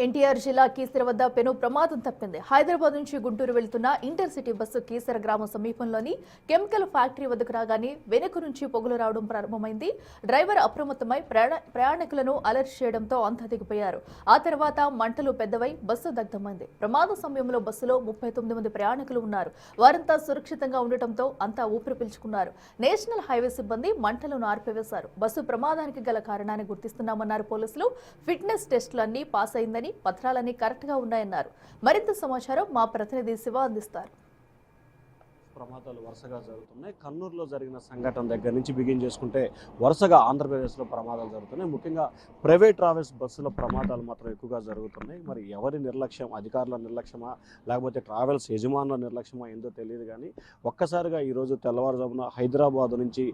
ఎన్టీఆర్ జిల్లా కీసర వద్ద పెను ప్రమాదం తప్పింది. హైదరాబాద్ నుంచి గుంటూరు వెళ్తున్న ఇంటర్సిటీ బస్సు కీసర గ్రామం సమీపంలోని కెమికల్ ఫ్యాక్టరీ వద్దకు రాగానే వెనుక నుంచి పొగలు రావడం ప్రారంభమైంది. డ్రైవర్ అప్రమత్తమై ప్రయాణికులను అలర్ట్ చేయడంతో అంతా దిగిపోయారు. ఆ తర్వాత మంటలు పెద్దవై బస్సు దగ్ధమైంది. ప్రమాద సమయంలో బస్సులో 39 మంది ప్రయాణికులు ఉన్నారు. వారంతా సురక్షితంగా ఉండటంతో అంతా ఊపిరి పీల్చుకున్నారు. నేషనల్ హైవే సిబ్బంది మంటలను ఆర్పివేశారు. బస్సు ప్రమాదానికి గల కారణాన్ని గుర్తిస్తున్నామన్నారు పోలీసులు. ఫిట్నెస్ టెస్టులన్నీ పాస్ అయిందని, పత్రాలన్నీ కరెక్ట్ గా ఉన్నాయన్నారు. మరింత సమాచారం మా ప్రతినిధి శివ అందిస్తారు. ప్రమాదాలు వరుసగా జరుగుతున్నాయి. కర్నూలులో జరిగిన సంఘటన దగ్గర నుంచి బిగిన్ చేసుకుంటే వరుసగా ఆంధ్రప్రదేశ్లో ప్రమాదాలు జరుగుతున్నాయి. ముఖ్యంగా ప్రైవేట్ ట్రావెల్స్ బస్సుల ప్రమాదాలు మాత్రం ఎక్కువగా జరుగుతున్నాయి. మరి ఎవరి నిర్లక్ష్యం, అధికారుల నిర్లక్ష్యమా లేకపోతే ట్రావెల్స్ యజమానుల నిర్లక్ష్యమా ఏందో తెలియదు. కానీ ఒక్కసారిగా ఈరోజు తెల్లవారుజామున హైదరాబాద్ నుంచి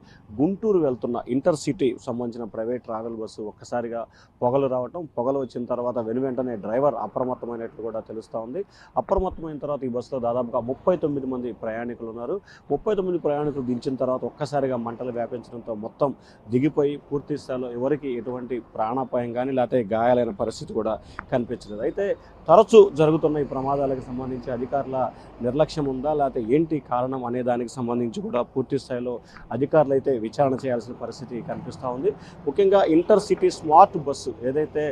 గుంటూరు వెళ్తున్న ఇంటర్సిటీ సంబంధించిన ప్రైవేట్ ట్రావెల్ బస్సు ఒక్కసారిగా పొగలు రావటం, పొగలు వచ్చిన తర్వాత వెనువెంటనే డ్రైవర్ అప్రమత్తమైనట్లు కూడా తెలుస్తూ ఉంది. అప్రమత్తమైన తర్వాత ఈ బస్సులో దాదాపుగా 39 మంది ప్రయాణికులు ఉన్నారు. 39 ప్రయాణికులు దించిన తర్వాత ఒక్కసారిగా మంటలు వ్యాపించడంతో మొత్తం దిగిపోయి పూర్తి స్థాయిలో ఎవరికి ఎటువంటి ప్రాణాపాయం కానీ లేకపోతే గాయాలైన పరిస్థితి కూడా కనిపించలేదు. అయితే తరచూ జరుగుతున్న ఈ ప్రమాదాలకు సంబంధించి అధికారుల నిర్లక్ష్యం ఉందా లేకపోతే ఏంటి కారణం అనే దానికి సంబంధించి కూడా పూర్తి స్థాయిలో అధికారులు అయితే విచారణ చేయాల్సిన పరిస్థితి కనిపిస్తూ ఉంది. ముఖ్యంగా ఇంటర్సిటీ స్మార్ట్ బస్సు ఏదైతే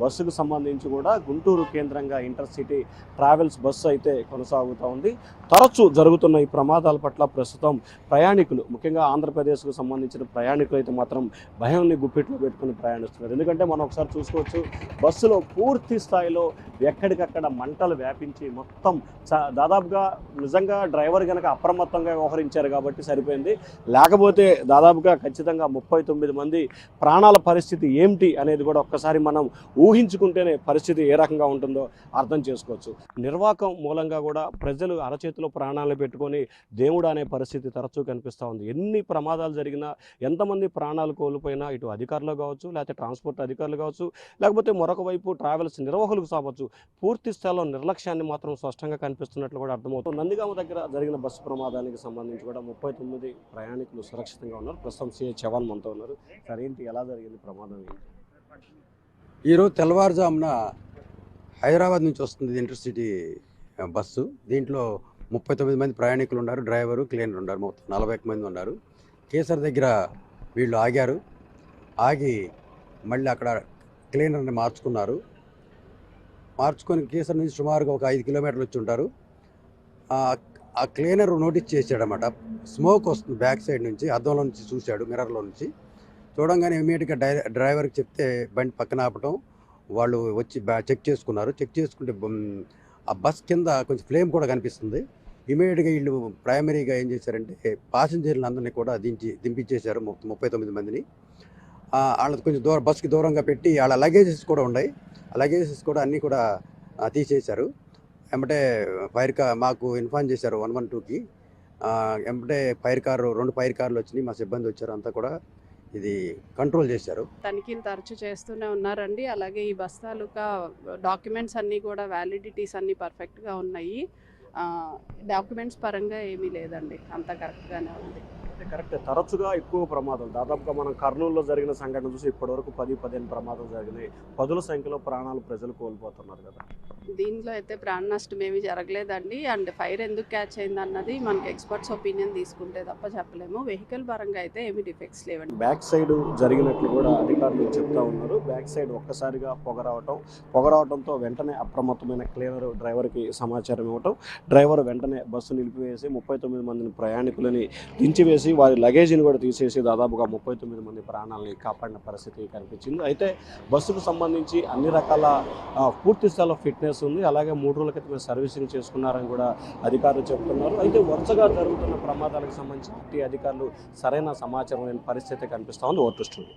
బస్సుకు సంబంధించి కూడా గుంటూరు కేంద్రంగా ఇంటర్సిటీ ట్రావెల్స్ బస్సు అయితే కొనసాగుతూ ఉంది. తరచూ జరుగుతున్న ఈ ప్రమాదాల పట్ల ప్రస్తుతం ప్రయాణికులు, ముఖ్యంగా ఆంధ్రప్రదేశ్కు సంబంధించిన ప్రయాణికులు అయితే మాత్రం భయాన్ని గుప్పిట్లో పెట్టుకుని ప్రయాణిస్తున్నారు. ఎందుకంటే మనం ఒకసారి చూసుకోవచ్చు, బస్సులో పూర్తి స్థాయిలో ఎక్కడికక్కడ మంటలు వ్యాపించి మొత్తం దాదాపుగా నిజంగా డ్రైవర్ కనుక అప్రమత్తంగా వ్యవహరించారు కాబట్టి సరిపోయింది. లేకపోతే దాదాపుగా ఖచ్చితంగా 39 మంది ప్రాణాల పరిస్థితి ఏమిటి అనేది కూడా ఒక్కసారి మనం ఊహించుకుంటేనే పరిస్థితి ఏ రకంగా ఉంటుందో అర్థం చేసుకోవచ్చు. నిర్వాకం మూలంగా కూడా ప్రజలు అరచేతిలో ప్రాణాలను పెట్టుకొని దేవుడు అనే పరిస్థితి తరచూ కనిపిస్తూ ఉంది. ఎన్ని ప్రమాదాలు జరిగినా, ఎంతమంది ప్రాణాలు కోల్పోయినా ఇటు అధికారులు కావచ్చు, లేకపోతే ట్రాన్స్పోర్ట్ అధికారులు కావచ్చు, లేకపోతే మరొక వైపు ట్రావెల్స్ నిర్వాహకులకు కావచ్చు, పూర్తి స్థాయిలో నిర్లక్ష్యాన్ని మాత్రం స్పష్టంగా కనిపిస్తున్నట్లు కూడా అర్థమవుతుంది. నందిగామ దగ్గర జరిగిన బస్సు ప్రమాదానికి సంబంధించి కూడా 39 ప్రయాణికులు సురక్షితంగా ఉన్నారు. ప్రస్తుతం సిఐ చవాన్ మనతో ఉన్నారు. సరేంటి ఎలా జరిగింది ప్రమాదం? ఈరోజు తెల్లవారుజామున హైదరాబాద్ నుంచి వస్తుంది ఇంటర్సిటీ బస్సు. దీంట్లో 39 మంది ప్రయాణికులు ఉన్నారు, డ్రైవరు, క్లీనర్ ఉన్నారు. మొత్తం 41 మంది ఉన్నారు. కేసర్ దగ్గర వీళ్ళు ఆగారు. ఆగి మళ్ళీ అక్కడ క్లీనర్ని మార్చుకొని కేసర్ నుంచి సుమారుగా ఒక 5 కిలోమీటర్లు వచ్చి ఉంటారు. ఆ క్లీనర్ నోటీస్ చేశాడనమాట. స్మోక్ వస్తుంది బ్యాక్ సైడ్ నుంచి, అద్దంలో నుంచి చూశాడు, మిర్రర్లో నుంచి. చూడంగానే ఇమీడియట్గా డ్రైవర్కి చెప్తే బండి పక్కన ఆపటం, వాళ్ళు వచ్చి చెక్ చేసుకున్నారు. చెక్ చేసుకుంటే ఆ బస్ కింద కొంచెం ఫ్లేమ్ కూడా కనిపిస్తుంది. ఇమీడియట్గా వీళ్ళు ప్రైమరీగా ఏం చేశారంటే పాసింజర్లు అందరినీ కూడా దింపించేశారు, 39 మందిని. వాళ్ళకి కొంచెం బస్కి దూరంగా పెట్టి వాళ్ళ లగేజెస్ కూడా ఉన్నాయి. ఆ లగేజెస్ కూడా అన్నీ కూడా తీసేశారు. వెంబటే మాకు ఇన్ఫార్మ్ చేశారు 112కి. వెంబటే 2 ఫైర్ కార్లు వచ్చినాయి, మా సిబ్బంది వచ్చారు, అంతా కూడా ఇది కంట్రోల్ చేశారు. తనిఖీలు తరచు చేస్తూనే ఉన్నారండి. అలాగే ఈ బస్ తాలూకా డాక్యుమెంట్స్ అన్నీ కూడా వ్యాలిడిటీస్ అన్నీ పర్ఫెక్ట్గా ఉన్నాయి. డాక్యుమెంట్స్ పరంగా ఏమీ లేదండి, అంతా కరెక్ట్గానే ఉంది. కరెక్ట్. తరచుగా ఎక్కువ ప్రమాదాలు, దాదాపుగా మనం కర్నూలులో జరిగిన సంఘటన చూసి ఇప్పటివరకు 10-15 ప్రమాదాలు జరిగినాయి. పదుల సంఖ్యలో ప్రాణాలు ప్రజలు కోల్పోతున్నారు కదా. దీంట్లో అయితే ప్రాణ నష్టం ఏమీ జరగలేదండి. అండ్ ఫైర్ ఎందుకు క్యాచ్ అయింది అన్నది మనకి ఎక్స్పర్ట్స్ ఒపీనియన్ తీసుకుంటే తప్ప చెప్పలేము. వెహికల్ పరంగా అయితే ఏమీ డిఫెక్ట్స్ లేవండి. బ్యాక్ సైడ్ జరిగినట్లు కూడా అధికారులు చెప్తా ఉన్నారు. బ్యాక్ సైడ్ ఒక్కసారిగా పొగ రావడంతో వెంటనే అప్రమత్తమైన క్లీనర్ డ్రైవర్కి సమాచారం ఇవ్వటం, డ్రైవర్ వెంటనే బస్సు నిలిపివేసి 39 మందిని ప్రయాణికులని దించివేసి వారి లగేజీని కూడా తీసేసి దాదాపుగా 39 మంది ప్రాణాలని కాపాడిన పరిస్థితి కనిపించింది. అయితే బస్సుకు సంబంధించి అన్ని రకాల పూర్తి స్థాయిలో ఫిట్నెస్ ఉంది. అలాగే 3 రోజుల క్రితమే సర్వీసింగ్ చేసుకున్నారని కూడా అధికారులు చెప్తున్నారు. అయితే వరుసగా జరుగుతున్న ప్రమాదాలకు సంబంధించి అధికారులు సరైన సమాచారం లేని పరిస్థితి కనిపిస్తూ ఉంది. Over to studio.